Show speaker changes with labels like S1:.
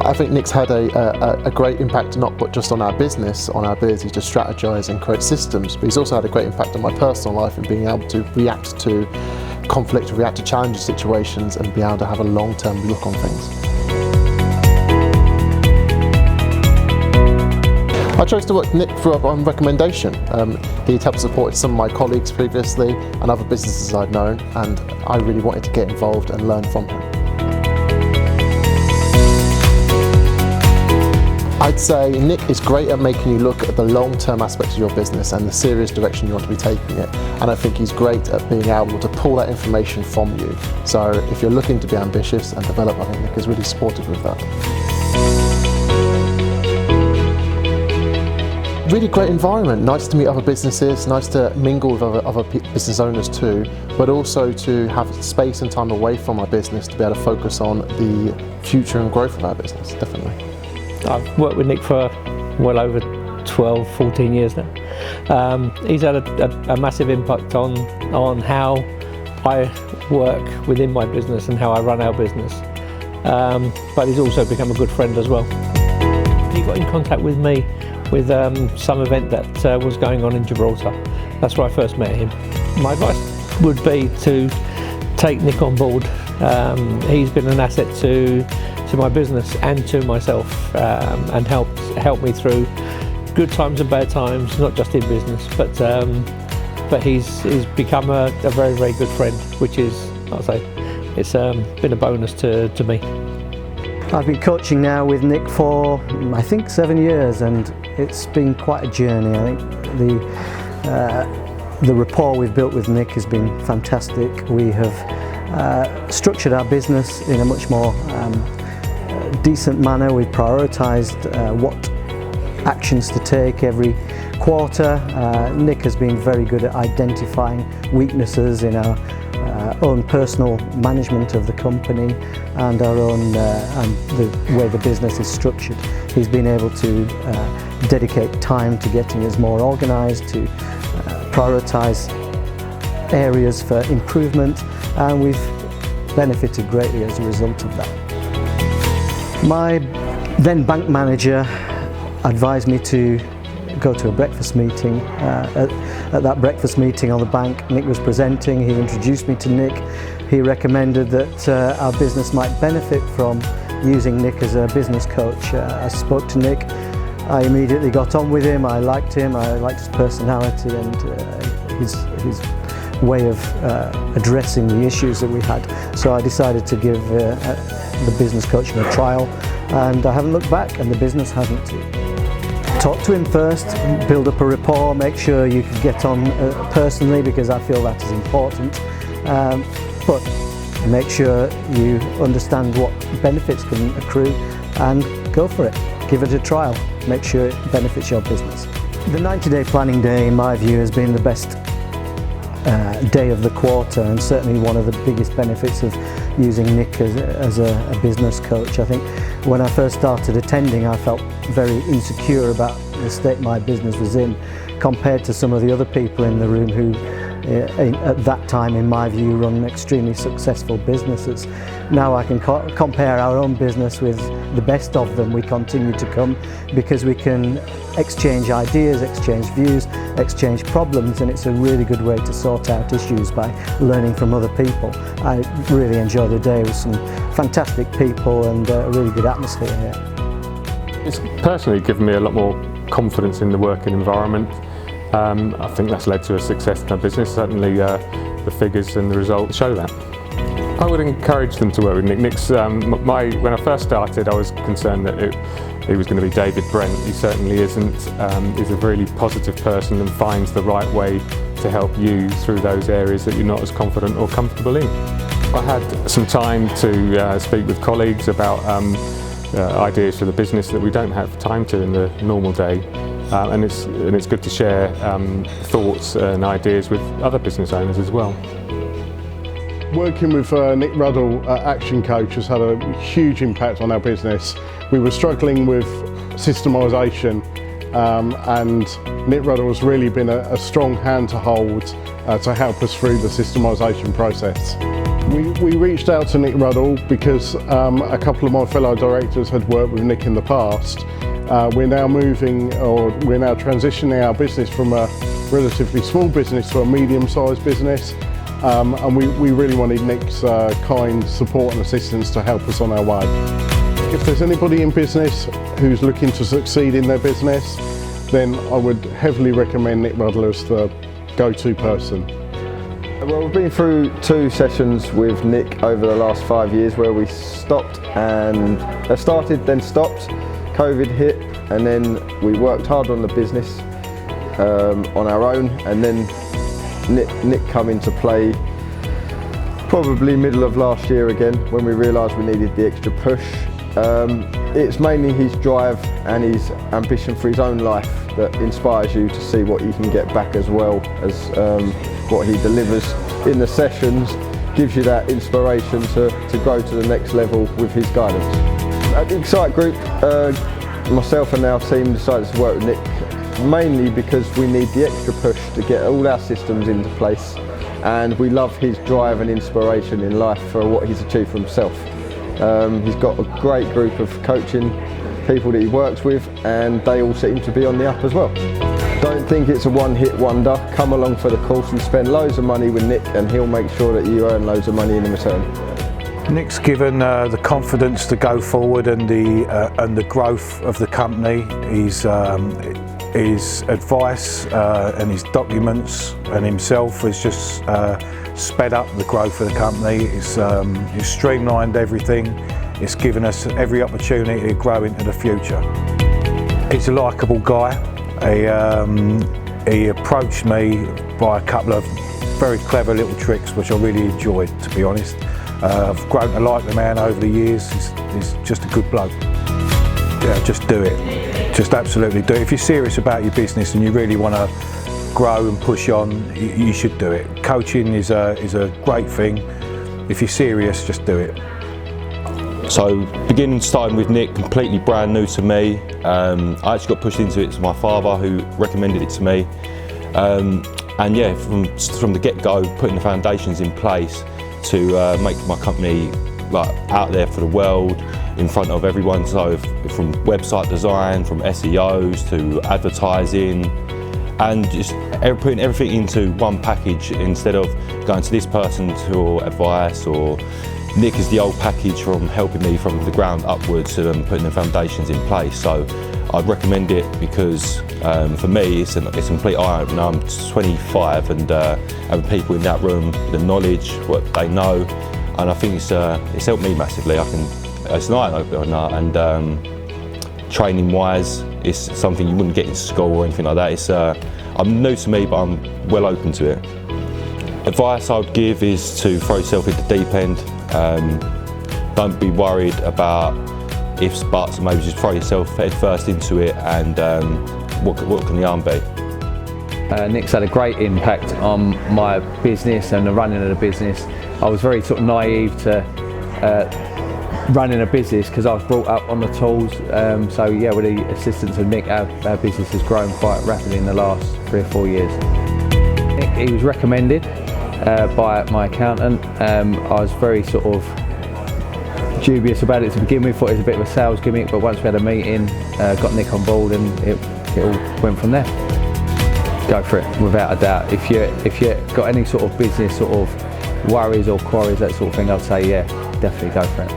S1: I think Nick's had a great impact, not but just on our business, on our ability to strategize and create systems, but he's also had a great impact on my personal life and being able to react to conflict, react to challenging situations and be able to have a long-term look on things. I chose to work with Nick on recommendation. He'd helped support some of my colleagues previously and other businesses I'd known, and I really wanted to get involved and learn from him. I'd say Nick is great at making you look at the long-term aspects of your business and the serious direction you want to be taking it, and I think he's great at being able to pull that information from you. So if you're looking to be ambitious and develop, I think Nick is really supportive with that. Really great environment, nice to meet other businesses, nice to mingle with other business owners too, but also to have space and time away from our business to be able to focus on the future and growth of our business, definitely.
S2: I've worked with Nick for well over 12, 14 years now. He's had a massive impact on how I work within my business and how I run our business, but he's also become a good friend as well. He got in contact with me with some event that was going on in Gibraltar. That's where I first met him. My advice would be to take Nick on board. He's been an asset to my business and to myself, and helped me through good times and bad times, not just in business, but he's become a very, very good friend, which is, I'll say, it's been a bonus to me.
S3: I've been coaching now with Nick for, I think, 7 years, and it's been quite a journey. I think the rapport we've built with Nick has been fantastic. We have structured our business in a much more decent manner. We've prioritised what actions to take every quarter. Nick has been very good at identifying weaknesses in our own personal management of the company and our own and the way the business is structured. He's been able to dedicate time to getting us more organised, to prioritise areas for improvement, and we've benefited greatly as a result of that. My then bank manager advised me to go to a breakfast meeting. At that breakfast meeting on the bank, Nick was presenting. He introduced me to Nick. He recommended that our business might benefit from using Nick as a business coach. I spoke to Nick. I immediately got on with him. I liked his personality and his way of addressing the issues that we had. So I decided to give the business coaching a trial, and I haven't looked back, and the business hasn't too. Talk to him first, build up a rapport, make sure you can get on personally, because I feel that is important, but make sure you understand what benefits can accrue and go for it. Give it a trial, make sure it benefits your business. The 90-day planning day, in my view, has been the best day of the quarter, and certainly one of the biggest benefits of using Nick as a business coach. I think when I first started attending, I felt very insecure about the state my business was in compared to some of the other people in the room who at that time, in my view, run extremely successful businesses. Now I can compare our own business with the best of them. We continue to come because we can exchange ideas, exchange views, exchange problems, and it's a really good way to sort out issues by learning from other people. I really enjoyed the day with some fantastic people and a really good atmosphere here.
S4: It's personally given me a lot more confidence in the working environment. I think that's led to a success in our business. Certainly the figures and the results show that. I would encourage them to work with Nick. Nick's, when I first started, I was concerned that he was going to be David Brent. He certainly isn't. He's a really positive person and finds the right way to help you through those areas that you're not as confident or comfortable in. I had some time to speak with colleagues about ideas for the business that we don't have time to in the normal day. And it's good to share thoughts and ideas with other business owners as well.
S5: Working with Nick Ruddle at Action Coach has had a huge impact on our business. We were struggling with systemisation, and Nick Ruddle has really been a strong hand to hold to help us through the systemisation process. We reached out to Nick Ruddle because a couple of my fellow directors had worked with Nick in the past. We're now transitioning our business from a relatively small business to a medium-sized business, and we really wanted Nick's kind support and assistance to help us on our way. If there's anybody in business who's looking to succeed in their business, then I would heavily recommend Nick Ruddle as the go-to person.
S6: Well, we've been through 2 sessions with Nick over the last 5 years where we stopped and started, then stopped. COVID hit, and then we worked hard on the business on our own, and then Nick come into play probably middle of last year again when we realised we needed the extra push. It's mainly his drive and his ambition for his own life that inspires you to see what he can get back, as well as what he delivers in the sessions gives you that inspiration to grow to the next level with his guidance. At the Excite Group, myself and our team decided to work with Nick mainly because we need the extra push to get all our systems into place, and we love his drive and inspiration in life for what he's achieved for himself. He's got a great group of coaching people that he works with, and they all seem to be on the up as well. Don't think it's a one-hit wonder. Come along for the course and spend loads of money with Nick, and he'll make sure that you earn loads of money in return.
S7: Nick's given the confidence to go forward and the growth of the company. His advice and his documents and himself has just sped up the growth of the company. It's streamlined everything. It's given us every opportunity to grow into the future. He's a likeable guy. He approached me by a couple of very clever little tricks which I really enjoyed, to be honest. I've grown to like the man over the years. He's just a good bloke. Yeah, just do it. Just absolutely do it. If you're serious about your business and you really want to grow and push on, you should do it. Coaching is a great thing. If you're serious, just do it.
S8: So starting with Nick, completely brand new to me. I actually got pushed into it to my father, who recommended it to me. And yeah, from the get-go, putting the foundations in place to make my company out there for the world, in front of everyone. So from website design, from SEOs to advertising, and just putting everything into one package instead of going to this person for advice, or Nick is the old package from helping me from the ground upwards and putting the foundations in place. So I'd recommend it because for me it's a complete eye-opener. I'm 25 and having people in that room, the knowledge, what they know, and I think it's helped me massively. It's an eye-opener, and training-wise, it's something you wouldn't get in school or anything like that. I'm new to me, but I'm well open to it. Advice I would give is to throw yourself into the deep end. Don't be worried about ifs, buts, maybe just throw yourself head first into it, and what can the harm be?
S9: Nick's had a great impact on my business and the running of the business. I was very sort of naive to running a business because I was brought up on the tools. So yeah, with the assistance of Nick, our business has grown quite rapidly in the last 3 or 4 years. Nick, he was recommended by my accountant. I was very sort of dubious about it to begin with, thought it was a bit of a sales gimmick, but once we had a meeting, got Nick on board, and it all went from there. Go for it, without a doubt. If you got any sort of business sort of worries or quarries, that sort of thing, I'd say yeah, definitely go for it.